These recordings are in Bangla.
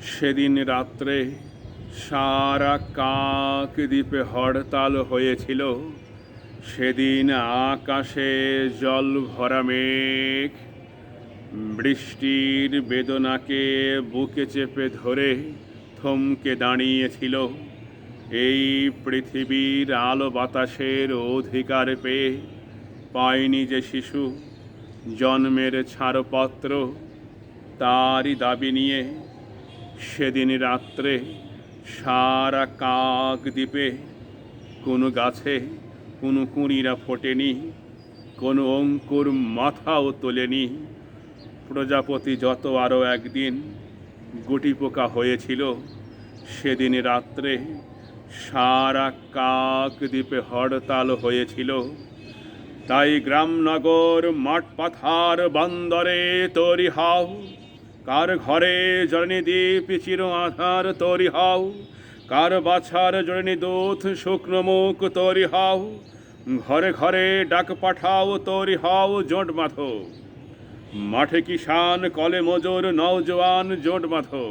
সেদিন রাত্রে সারা কাকদ্বীপে হরতাল হয়েছিল। সেদিন আকাশে জল ভরা মেঘ বৃষ্টির বেদনাকে বুকে চেপে ধরে থমকে দাঁড়িয়েছিল। এই পৃথিবীর আলো বাতাসের অধিকার পেয়ে পায়নি যে শিশু জন্মের ছাড়পত্র, তারই দাবি নিয়ে সেদিন রাত্রে সারা কাকদ্বীপে কোনো গাছে কোনো কুঁড়িরা ফোটেনি, কোনো অঙ্কুর মাথাও তোলেনি। প্রজাপতি যত আরও একদিন গুটি পোকা হয়েছিল, সেদিন রাত্রে সারা কাকদ্বীপে হরতাল হয়েছিল। তাই গ্রামনগর মাঠ পাথার বন্দরে তৈরি হও, কার ঘরে জননী দ্বীপ চির আধার তৈরি হও, কার বাছার জননী দূত শুকনো মুখ তৈরি হও, ঘরে ঘরে ডাক পাঠাও তৈরি হও জোট বাঁধো, মাঠে কিষান কলে মজুর নওজোয়ান জোট বাঁধো।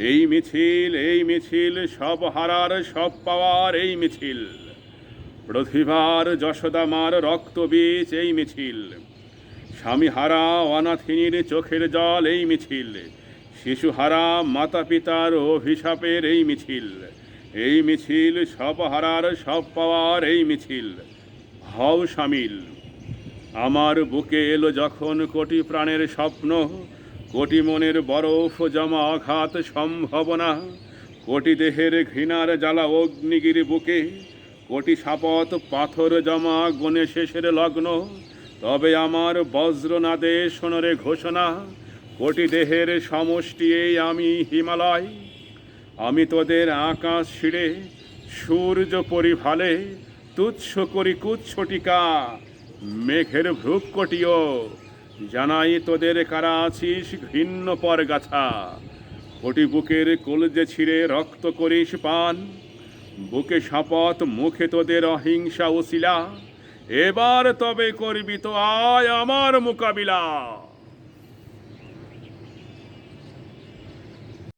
এই মিছিল সব হারার সব পাওয়ার এই মিছিল, প্রতিভার যশোদামার রক্তবীজ এই মিছিল, স্বামীহারা অনাথিনীর চোখের জল এই মিছিল, শিশুহারা মাতা পিতার অভিশাপের এই মিছিল সব হারার সব পাওয়ার এই মিছিল। হও শামিল। আমার বুকে এলো যখন কোটি প্রাণের স্বপ্ন, কোটি মনের বরফ জমা আঘাত সম্ভাবনা, কোটি দেহের ঘৃণার জ্বালা অগ্নিগিরি বুকে, কোটি শাপথ পাথর জমা গণে শেষের লগ্ন। তবে আমার বজ্রনাদে সোনরে ঘোষণা, কোটি দেহের সমষ্টি এই আমি হিমালয়। আমি তোদের আকাশ ছিঁড়ে সূর্য পরিভালে তুচ্ছ করি কুচ্ছটিকা মেঘের ভ্রুকটিও। জানাই তোদের কারা আছিস ঘৃণ্য পর গাছা, কোটি বুকের কলজে ছিঁড়ে রক্ত করিস পান। বুকে শপথ মুখে তোদের অহিংসা ওসিলা, এবার তবে করবি তো আয় আমার মোকাবিলা।